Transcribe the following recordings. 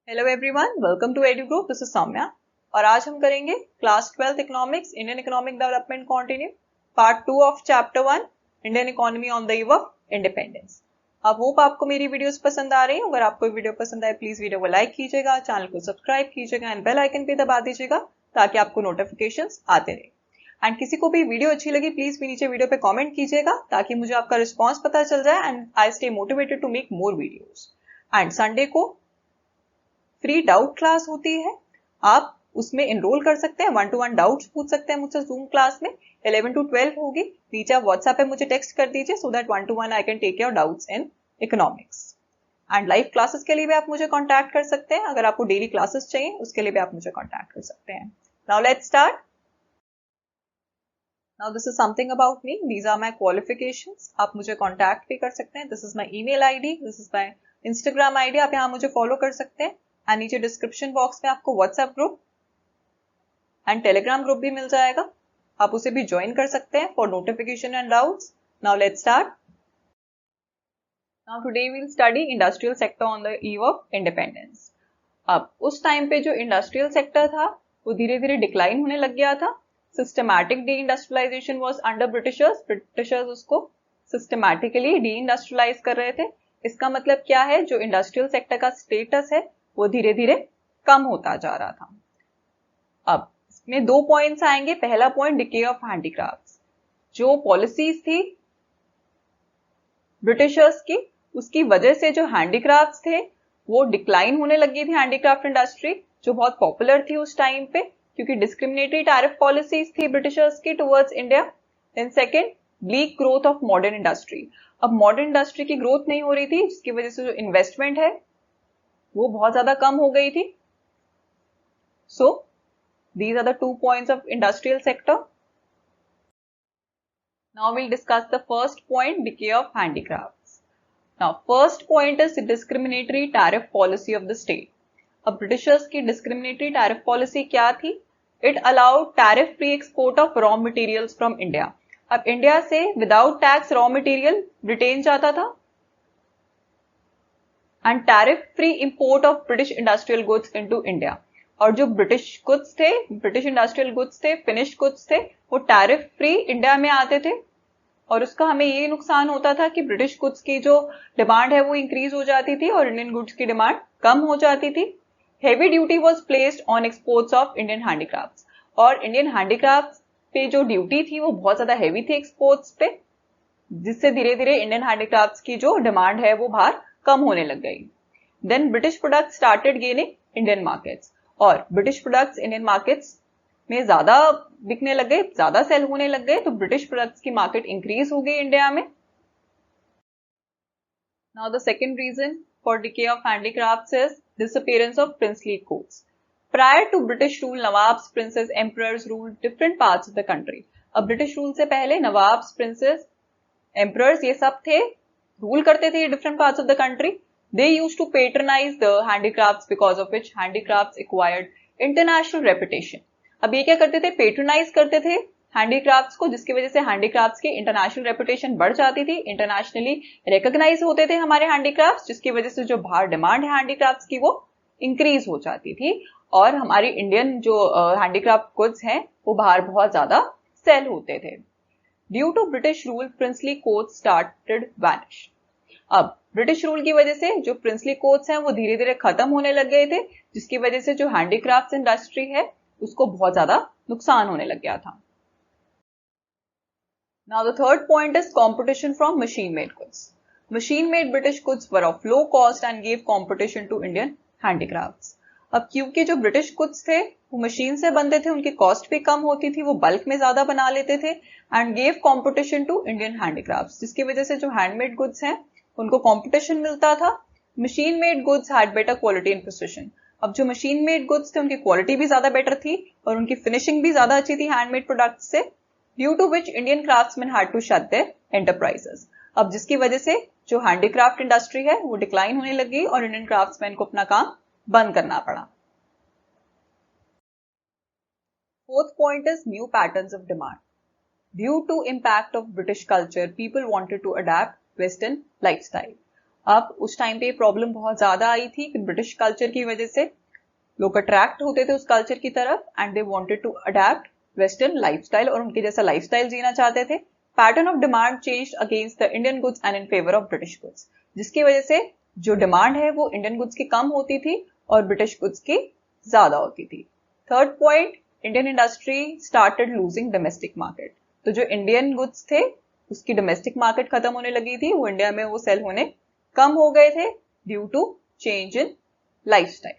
Hello everyone, welcome to Edu Group. This is Saumya और आज हम करेंगे class 12 economics Indian economic development continue part 2 of chapter 1 Indian economy on the eve of independence. अब hope आपको मेरी videos पसंद आ रही है। अगर आपको वीडियो पसंद आए प्लीज वीडियो को लाइक कीजिएगा, चैनल को सब्सक्राइब कीजिएगा एंड बेल आइकन पे दबा दीजिएगा ताकि आपको नोटिफिकेशंस आते रहे। एंड किसी को भी वीडियो अच्छी लगी प्लीज भी नीचे वीडियो पे कमेंट कीजिएगा ताकि मुझे आपका रिस्पॉन्स पता चल जाए and I stay motivated to make more videos. And Sunday को फ्री डाउट क्लास होती है, आप उसमें एनरोल कर सकते हैं। 1-to-1 डाउट्स पूछ सकते हैं मुझसे जूम क्लास में। 11 to 12 होगी। नीचे आप व्हाट्सएप पे मुझे टेक्स्ट कर दीजिए so that 1-to-1 I can take your doubts in economics. And live classes के लिए भी आप मुझे कांटेक्ट कर सकते हैं। अगर आपको डेली क्लासेस चाहिए उसके लिए भी आप मुझे कांटेक्ट कर सकते हैं। Now let's start. Now this is something about me, these are my qualifications. आप मुझे कांटेक्ट भी कर सकते हैं। This is my email ID, this is my Instagram ID, आप यहाँ मुझे फॉलो कर सकते हैं। एंड नीचे डिस्क्रिप्शन बॉक्स में आपको WhatsApp group and Telegram group भी मिल जाएगा, आप उसे भी ज्वाइन कर सकते हैं for notification and doubts. Now let's start. Now today we will study industrial sector on the eve of independence. अब उस टाइम पे जो इंडस्ट्रियल सेक्टर था वो धीरे धीरे डिक्लाइन होने लग गया था। Systematic deindustrialization was under Britishers. Britishers उसको सिस्टमैटिकली डी इंडस्ट्रियलाइज कर रहे थे। इसका मतलब क्या है, जो इंडस्ट्रियल सेक्टर का स्टेटस है वो धीरे धीरे कम होता जा रहा था। अब इसमें दो पॉइंट्स आएंगे। पहला पॉइंट डिके ऑफ हैंडीक्राफ्ट्स। जो पॉलिसीज थी ब्रिटिशर्स की, उसकी वजह से जो हैंडीक्राफ्ट्स थे वो डिक्लाइन होने लगी थी। हैंडीक्राफ्ट इंडस्ट्री जो बहुत पॉपुलर थी उस टाइम पे, क्योंकि डिस्क्रिमिनेटरी टैरिफ पॉलिसीज थी ब्रिटिशर्स की towards India. Then second, bleak growth of modern industry. अब मॉडर्न इंडस्ट्री की ग्रोथ नहीं हो रही थी, जिसकी वजह से जो इन्वेस्टमेंट है वो बहुत ज्यादा कम हो गई थी। सो these are the 2 points of industrial sector. Now we'll discuss the first point, decay of handicrafts. Now first point is discriminatory tariff policy of the state. अब ब्रिटिशर्स की discriminatory tariff policy क्या थी? It allowed tariff free export of raw materials from India. अब India से without tax raw material Britain जाता था and tariff free import of British industrial goods into India. और जो ब्रिटिश गुड्स थे, British industrial goods थे, finished goods थे, वो टैरिफ फ्री इंडिया में आते थे। और उसका हमें ये नुकसान होता था कि ब्रिटिश गुड्स की जो डिमांड है वो इंक्रीज हो जाती थी और इंडियन गुड्स की डिमांड कम हो जाती थी। Heavy duty was placed on exports of Indian handicrafts. और इंडियन हैंडीक्राफ्ट्स पे जो ड्यूटी थी वो बहुत ज्यादा हैवी थी एक्सपोर्ट्स पे, जिससे धीरे धीरे इंडियन हैंडीक्राफ्ट्स की जो डिमांड है वो बाहर कम होने लग गई। Then British products started gaining Indian markets. और ब्रिटिश प्रोडक्ट्स इंडियन मार्केट्स में ज्यादा बिकने लग गए, ज्यादा सेल होने लग गए, तो ब्रिटिश प्रोडक्ट्स की मार्केट इंक्रीज हो गई इंडिया में। Now the second reason for decay of handicrafts is disappearance of princely courts. Prior to British rule nawabs, princes, emperors rule different parts of the country. अब British rule से पहले nawabs, princes, emperors ये सब थे, rule करते थे different parts of the country. They used to patronize the handicrafts because of which handicrafts acquired international reputation. अब ये क्या करते थे, पेट्रोनाइज करते थे हैंडीक्राफ्ट्स को, जिसकी वजह से हैंडीक्राफ्ट्स की इंटरनेशनल रेपुटेशन बढ़ जाती थी। इंटरनेशनली रिकॉग्नाइज होते थे हमारे हैंडीक्राफ्ट्स, जिसकी वजह से जो बाहर डिमांड है हैंडीक्राफ्ट्स की वो इंक्रीज हो जाती थी और हमारी इंडियन जो हैंडीक्राफ्ट गुड्स हैं वो बाहर बहुत ज्यादा सेल होते थे। Due to British rule princely court started vanish. अब ब्रिटिश रूल की वजह से जो प्रिंसली कोर्ट्स हैं वो धीरे धीरे खत्म होने लग गए थे, जिसकी वजह से जो हैंडीक्राफ्ट्स इंडस्ट्री है उसको बहुत ज्यादा नुकसान होने लग गया था। Now the third point is competition from machine made goods. Machine made British goods were of low cost and gave competition to Indian handicrafts. अब क्योंकि जो ब्रिटिश गुड्स थे वो मशीन से बनते थे, उनकी कॉस्ट भी कम होती थी, वो बल्क में ज्यादा बना लेते थे and gave competition to Indian handicrafts, जिसकी वजह से जो हैंडमेड गुड्स हैं उनको कंपटीशन मिलता था। Machine made goods had better quality and precision. अब जो मशीन मेड गुड्स थे उनकी क्वालिटी भी ज्यादा बेटर थी और उनकी फिनिशिंग भी ज्यादा अच्छी थी हैंडमेड प्रोडक्ट्स से, due to which Indian craftsman had to shut their enterprises. अब जिसकी वजह से जो हैंडीक्राफ्ट इंडस्ट्री है वो डिक्लाइन होने लगी और इंडियन क्राफ्ट्समैन को अपना काम बंद करना पड़ा। Fourth point is new patterns of demand. Due to impact of British culture, people wanted to adapt western lifestyle. अब उस टाइम पे प्रॉब्लम बहुत ज्यादा आई थी कि ब्रिटिश कल्चर की वजह से लोग अट्रैक्ट होते थे उस कल्चर की तरफ and they wanted to adapt western lifestyle और उनके जैसा लाइफस्टाइल जीना चाहते थे. Pattern of demand changed against the Indian goods and in favour of British goods, जिसकी वजह से जो डिमांड है वो इंडियन गुड्स की कम होती थी और ब्रिटिश गुड्स की ज्यादा होती थी. Third point, Indian industry started losing domestic market. तो जो इंडियन गुड्स थे उसकी डोमेस्टिक मार्केट खत्म होने लगी थी, वो इंडिया में वो सेल होने कम हो गए थे due to change in lifestyle.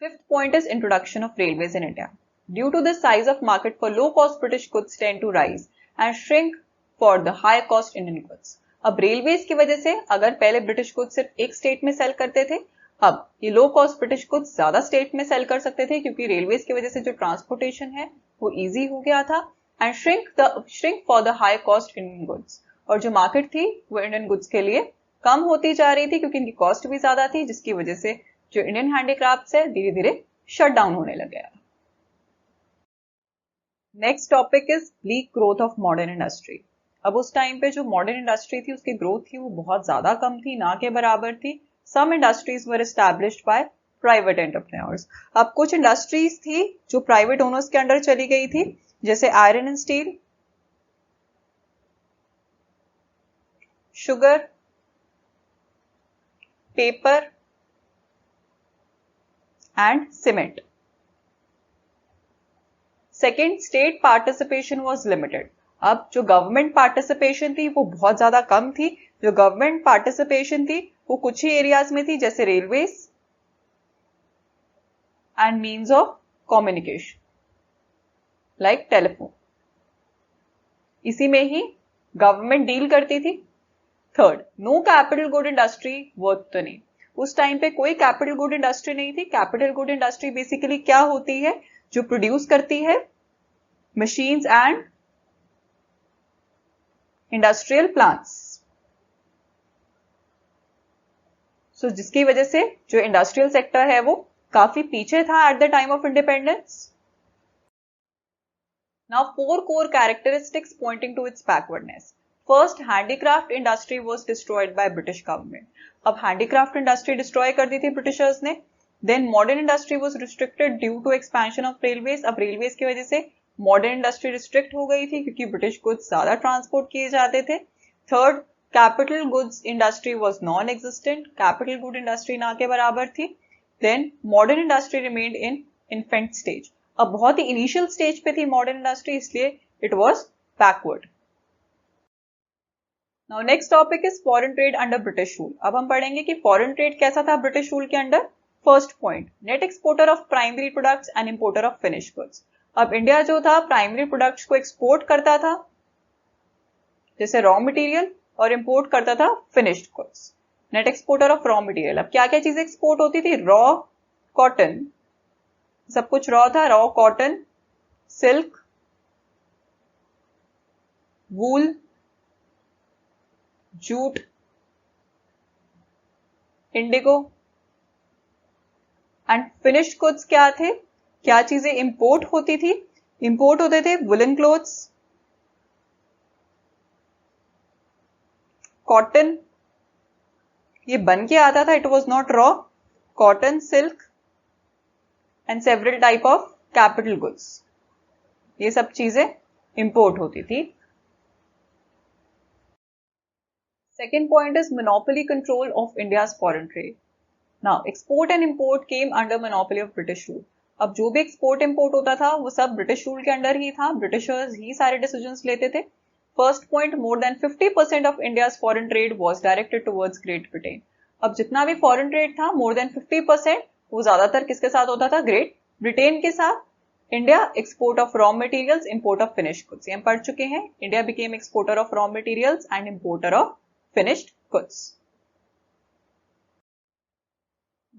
Fifth point is introduction of railways in India. Due to the size of market for low-cost British goods tend to rise and shrink for the high-cost Indian goods. अब railways की वजह से अगर पहले British goods सिर्फ एक state में cell करते थे, अब ये लो कॉस्ट ब्रिटिश गुड्स ज्यादा स्टेट में सेल कर सकते थे क्योंकि रेलवेज की वजह से जो ट्रांसपोर्टेशन है वो इजी हो गया था and shrink for the high cost Indian goods. और जो मार्केट थी वो इंडियन गुड्स के लिए कम होती जा रही थी क्योंकि इनकी कॉस्ट भी ज्यादा थी, जिसकी वजह से जो इंडियन हैंडीक्राफ्ट्स है धीरे धीरे शट डाउन होने लग गया. Next topic is bleak growth of modern industry. अब उस टाइम पे जो मॉडर्न इंडस्ट्री थी उसकी ग्रोथ थी वो बहुत ज्यादा कम थी, ना के बराबर थी. Some industries were established by private entrepreneurs. अब कुछ इंडस्ट्रीज थी जो प्राइवेट ओनर्स के अंडर चली गई थी, जैसे iron and steel, sugar, paper and cement. Second, state participation was limited. अब जो गवर्नमेंट पार्टिसिपेशन थी वो बहुत ज्यादा कम थी. जो गवर्नमेंट पार्टिसिपेशन थी वो कुछ ही एरियाज में थी, जैसे railways and means of communication like telephone. इसी में ही गवर्नमेंट डील करती थी. Third, no capital good industry worth the name. उस टाइम पे कोई कैपिटल गुड इंडस्ट्री नहीं थी. कैपिटल गुड इंडस्ट्री बेसिकली क्या होती है, जो प्रोड्यूस करती है मशीन्स एंड इंडस्ट्रियल प्लांट्स. सो जिसकी वजह से जो इंडस्ट्रियल सेक्टर है वो काफी पीछे था at the time of independence. Now 4 core characteristics pointing to its backwardness. First, handicraft industry was destroyed by British government. अब handicraft industry destroy कर दी थी ब्रिटिशर्स ने. Then modern industry was restricted due to expansion of railways. अब railways की वजह से modern industry restrict हो गई थी क्योंकि British goods ज्यादा transport किए जाते थे. Third, capital goods industry was non-existent. Capital good industry ना के बराबर थी. Then modern industry remained in infant stage. अब बहुत ही initial stage पे थी modern industry, इसलिए it was backward. Now next topic is foreign trade under British rule. अब हम पढ़ेंगे कि foreign trade कैसा था British rule के under. First point, net exporter of primary products and importer of finished goods. अब India जो था प्राइमरी प्रोडक्ट्स को एक्सपोर्ट करता था जैसे रॉ मटेरियल और इंपोर्ट करता था finished goods. Net exporter of raw material. अब क्या क्या चीजें एक्सपोर्ट होती थी, रॉ कॉटन, सब कुछ रॉ था, raw cotton, silk, wool, jute, Indigo. And finished goods क्या थे, क्या चीजें इंपोर्ट होती थी, इंपोर्ट होते थे वुलन क्लोथ्स, कॉटन, ये बन के आता था, it was not raw, cotton, silk and several type of capital goods. ये सब चीजें इंपोर्ट होती थी. Second point is monopoly control of India's foreign trade. Now, export and import came under monopoly of British rule. अब जो भी export import होता था वो सब ब्रिटिश रूल के अंडर ही था, ब्रिटिशर्स ही सारे डिसीजंस लेते थे. First point, more than 50% of India's foreign trade was directed towards great Britain. अब जितना भी फॉरेन ट्रेड था मोर देन 50% वो ज्यादातर किसके साथ होता था, ग्रेट ब्रिटेन के साथ. India export of raw materials, import of finished goods, हम पढ़ चुके हैं. India became exporter of raw materials and importer of finished goods.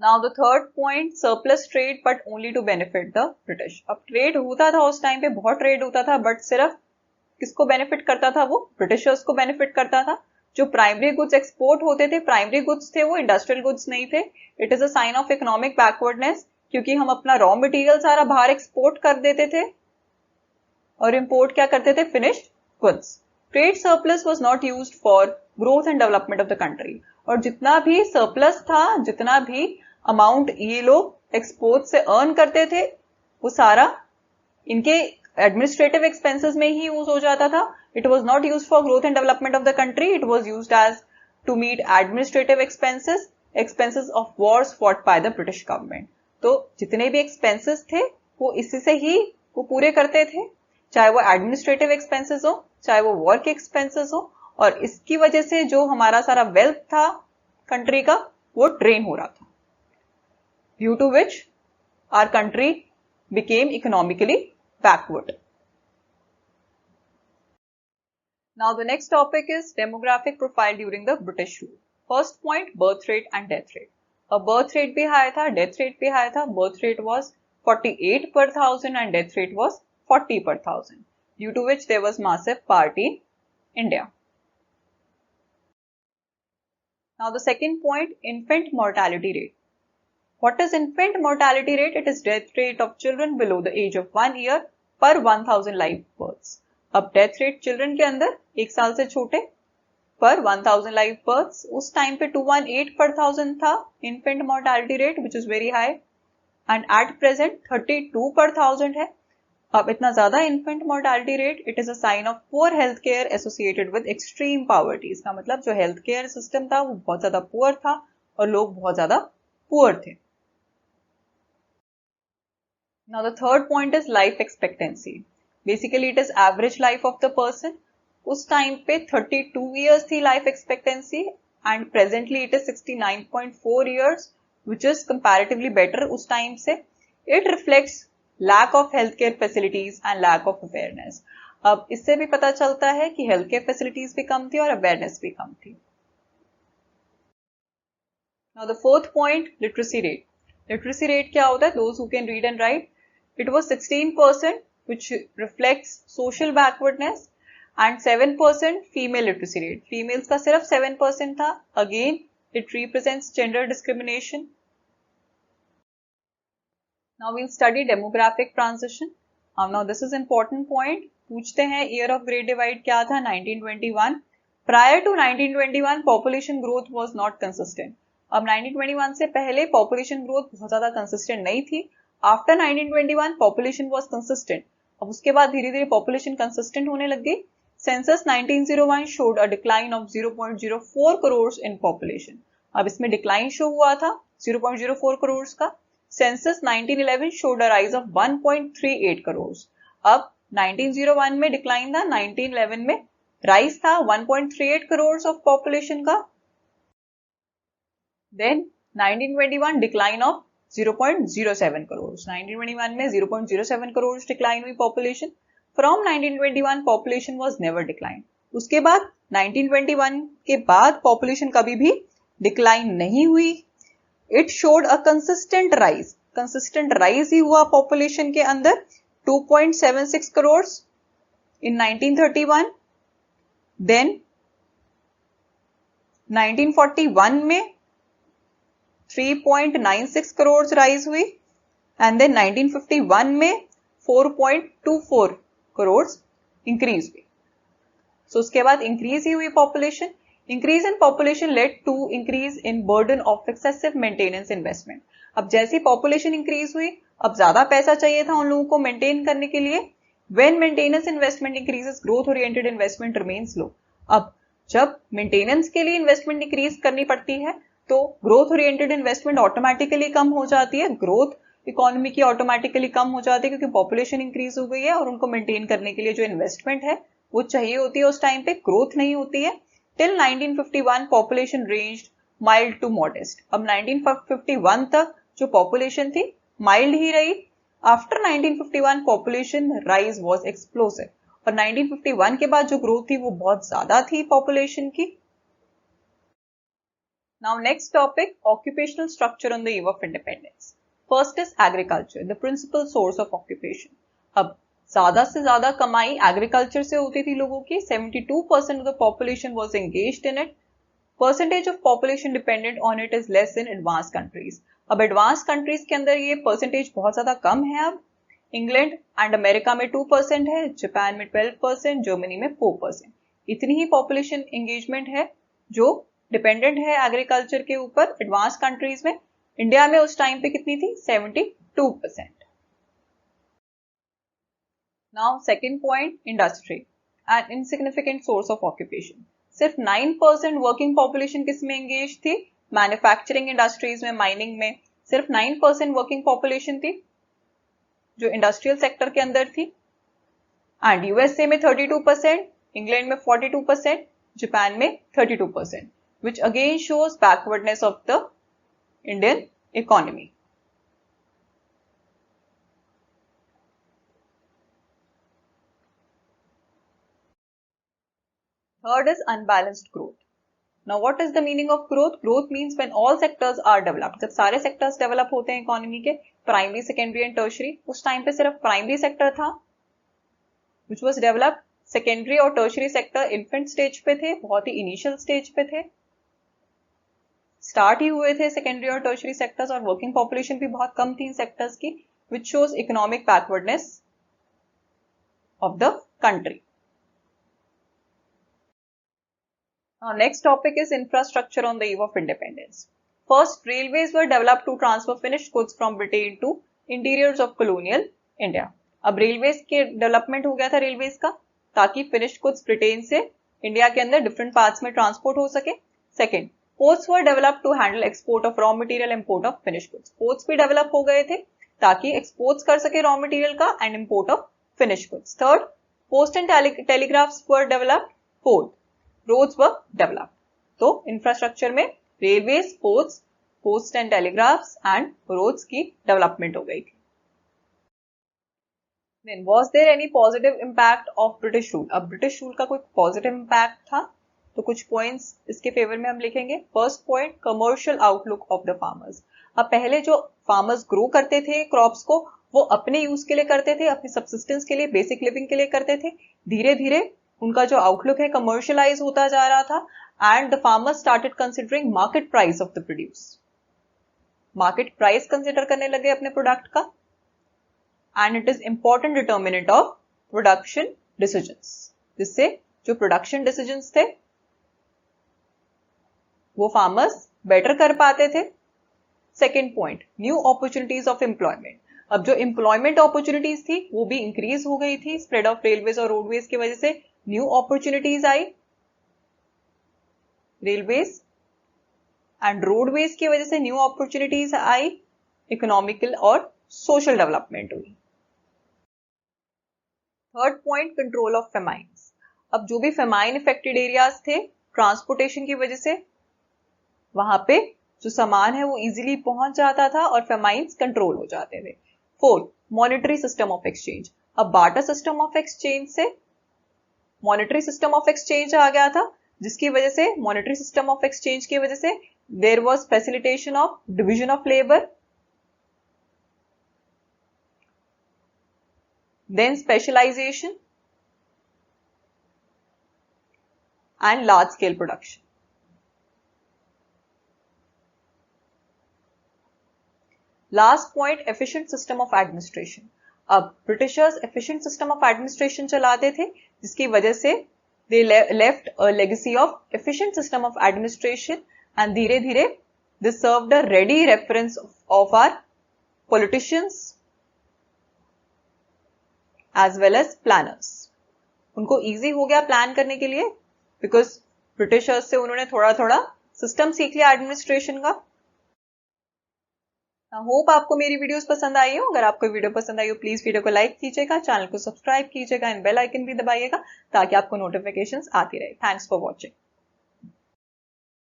Now the third point, surplus trade but only to benefit the British. अब trade होता था उस time पे, बहुत ट्रेड होता था, बट सिर्फ किसको बेनिफिट करता था, वो ब्रिटिशर्स को बेनिफिट करता था. जो प्राइमरी गुड्स एक्सपोर्ट होते थे, प्राइमरी गुड्स थे, वो इंडस्ट्रियल गुड्स नहीं थे. It is a sign of economic backwardness क्योंकि हम अपना रॉ मटेरियल सारा बाहर एक्सपोर्ट कर देते थे और इंपोर्ट क्या करते थे, finished goods. Trade surplus was not used for growth and development of the country. और जितना भी सरप्लस था, जितना भी अमाउंट ये लोग एक्सपोर्ट से अर्न करते थे, वो सारा इनके एडमिनिस्ट्रेटिव एक्सपेंसेस में ही यूज हो जाता था। It was not use for growth and development of the country, it was use as to meet administrative expenses of wars fought by the British government. तो जितने भी एक्सपेंसेस थे वो इसी से ही वो पूरे करते थे, चाहे वो एडमिनिस्ट्रेटिव एक्सपेंसेस हो, चाहे वो वॉर के एक्सपेंसेस हो। और इसकी वजह से जो हमारा सारा वेल्थ था कंट्री का, वो ड्रेन हो रहा था, due to which our country became economically backward. Now the next topic is demographic profile during the British rule. First point, birth rate and death rate. Birth rate भी high था, death rate भी high था. Birth rate was 48 per thousand and death rate was 40 per thousand, due to which there was massive poverty in India. Now the second point, infant mortality rate. What is infant mortality rate? It is death rate of children below the age of 1 year per 1000 live births. अब death rate children के अंदर 1 साल से छोटे पर 1000 live births, उस time पे 218 per thousand था infant mortality rate, which is very high, and at present 32 per thousand है। अब इतना ज्यादा infant mortality rate, it is a sign of poor healthcare associated with extreme poverty। इसका मतलब जो healthcare system था वो बहुत ज्यादा poor था और लोग बहुत ज्यादा poor थे। Now the third point is life expectancy. Basically it is average life of the person. उस टाइम पे 32 years थी life expectancy and presently it is 69.4 years, which is comparatively better उस टाइम से। It reflects lack of healthcare facilities and lack of awareness. अब इससे भी पता चलता है कि healthcare facilities भी कम थी और awareness भी कम थी। Now the fourth point, literacy rate. Literacy rate क्या होता है? Those who can read and write. It was 16%, which reflects social backwardness, and 7% female literacy rate. Females का सिर्फ 7% था. Again, it represents gender discrimination. Now we'll study demographic transition. Now this is important point. पूछते हैं year of Great Divide क्या था? 1921. Prior to 1921, population growth was not consistent. अब 1921 से पहले population growth बहुत ज्यादा consistent नहीं थी। After 1921, population was consistent. अब उसके बाद धीरे धीरे population consistent होने लग गई। Census 1901 showed a decline of 0.04 crores in population. अब इसमें decline show हुआ था 0.04 crores का। Census 1911 showed a rise of 1.38 crores. अब 1901 में decline था, 1911 में rise था 1.38 crores of population का। Then 1921 decline of 0.07 crores. 1921 में 0.07 crores decline हुई population. From 1921 population was never declined. उसके बाद 1921 के बाद population कभी भी decline नहीं हुई। It showed a consistent rise. Consistent rise ही हुआ population के अंदर 2.76 crores in 1931. Then 1941 में 3.96 करोड़ राइज हुई एंड देन 1951 में 4.24 करोड़ इंक्रीज हुई। सो उसके बाद इंक्रीज ही हुई population. Increase in population led to increase in burden of excessive maintenance investment. अब जैसी पॉपुलेशन इंक्रीज हुई, अब ज्यादा पैसा चाहिए था उन लोगों को मेंटेन करने के लिए। When maintenance investment increases, growth oriented investment remains low. अब जब मेंटेनेंस के लिए इन्वेस्टमेंट इंक्रीज करनी पड़ती है तो ग्रोथ ओरिएंटेड इन्वेस्टमेंट ऑटोमेटिकली कम हो जाती है। ग्रोथ इकोनॉमी की ऑटोमेटिकली कम हो जाती है क्योंकि पॉपुलेशन इंक्रीज हो गई है और उनको मेंटेन करने के लिए जो इन्वेस्टमेंट है वो चाहिए होती है, उस टाइम पे ग्रोथ नहीं होती है। Till 1951 population ranged mild to modest. अब 1951 तक जो पॉपुलेशन थी माइल्ड ही रही। After 1951 population rise was explosive और 1951 के बाद जो ग्रोथ थी वो बहुत ज्यादा थी पॉपुलेशन की। Now next topic, occupational structure on the eve of independence. First is agriculture, the principal source of occupation. अब ज्यादा से ज्यादा कमाई एग्रीकल्चर से होती थी लोगों की। 72% of the population was engaged in it. Percentage of population dependent on it is less in advanced countries. अब advanced countries के अंदर ये percentage बहुत ज्यादा कम है। अब इंग्लैंड एंड अमेरिका में 2% है, जापान में 12%, जर्मनी में 4%। इतनी ही पॉपुलेशन एंगेजमेंट है जो डिपेंडेंट है एग्रीकल्चर के ऊपर एडवांस कंट्रीज में। इंडिया में उस टाइम पे कितनी थी? 72%। Now second point, industry N insignificant source of occupation. सिर्फ 9% वर्किंग पॉपुलेशन किस में एंगेज थी? मैन्युफैक्चरिंग इंडस्ट्रीज में, माइनिंग में। सिर्फ 9% वर्किंग पॉपुलेशन थी जो इंडस्ट्रियल सेक्टर के अंदर थी। एंड यूएसए में 32%, इंग्लैंड में 42%, जापान में 32%, which again shows backwardness of the Indian economy. Third is unbalanced growth. Now what is the meaning of growth? Growth means when all sectors are developed. जब सारे sectors develop होते हैं economy के, primary, secondary and tertiary, उस time पे सिर्फ primary sector था which was developed. Secondary और टर्शरी सेक्टर इन्फेंट स्टेज पे थे, बहुत ही इनिशियल स्टेज पे थे, स्टार्ट ही हुए थे सेकेंडरी और टर्शरी सेक्टर्स, और वर्किंग पॉपुलेशन भी बहुत कम थी इन सेक्टर्स की, which shows economic backwardness of the country. Now, next topic is infrastructure on the eve of independence. First, railways were developed to transfer finished goods from Britain to interiors of colonial India. अब railways के development हो गया था railways का, ताकि finished goods Britain से India के अंदर डिफरेंट पार्ट्स में ट्रांसपोर्ट हो सके। Second, ports were developed to handle export of raw material, import of finished goods. Ports भी डेवलप हो गए थे ताकि एक्सपोर्ट्स कर सके रॉ मटेरियल का and import of finished goods. Third, post and telegraphs were developed. Fourth, roads were developed. तो infrastructure में railways, ports, post and telegraphs and roads की डेवलपमेंट हो गई थी। Then was there any positive impact of British rule? अब British rule का कोई positive impact था तो कुछ पॉइंट्स इसके फेवर में हम लिखेंगे। First point, commercial outlook of the farmers. अब पहले जो फार्मर्स ग्रो करते थे क्रॉप्स को, वो अपने यूज के लिए करते थे, अपनी सब्सिस्टेंस के लिए, बेसिक लिविंग के लिए करते थे। धीरे धीरे उनका जो आउटलुक है कमर्शियलाइज होता जा रहा था and the farmers started considering market price of the produce. Market price consider करने लगे अपने प्रोडक्ट का, and it is important determinant of production decisions, जिससे जो प्रोडक्शन डिसीजंस थे वो फार्मर्स बेटर कर पाते थे। Second point, new opportunities of employment. अब जो एम्प्लॉयमेंट अपॉर्चुनिटीज थी वो भी इंक्रीज हो गई थी स्प्रेड ऑफ रेलवेज और रोडवेज की वजह से। न्यू अपॉर्चुनिटीज आई रेलवेज एंड रोडवेज की वजह से, न्यू अपॉर्चुनिटीज आई, इकोनॉमिकल और सोशल डेवलपमेंट हुई। Third point, control of famines. अब जो भी फेमाइन इफेक्टेड एरियाज थे ट्रांसपोर्टेशन की वजह से, वहां पे जो सामान है वो इजीली पहुंच जाता था और फेमाइन्स कंट्रोल हो जाते थे। Fourth, monetary system of exchange. अब बार्टर सिस्टम ऑफ एक्सचेंज से मॉनेटरी सिस्टम ऑफ एक्सचेंज आ गया था, जिसकी वजह से मॉनेटरी सिस्टम ऑफ एक्सचेंज की वजह से there was facilitation of division of labour, then specialization and large scale production. Last point, efficient system of administration. अब Britishers efficient system of administration चलाते थे, जिसकी वजह से they left a legacy of efficient system of administration and धीरे धीरे this served a ready reference of our politicians as well as planners. उनको easy हो गया प्लान करने के लिए बिकॉज ब्रिटिशर्स से उन्होंने थोड़ा थोड़ा सिस्टम सीख लिया एडमिनिस्ट्रेशन का। होप आपको मेरी वीडियोस पसंद आई हो। अगर आपको वीडियो पसंद आई हो प्लीज वीडियो को लाइक कीजिएगा, चैनल को सब्सक्राइब कीजिएगा एंड बेल आइकन भी दबाइएगा ताकि आपको नोटिफिकेशंस आती रहे। Thanks for watching.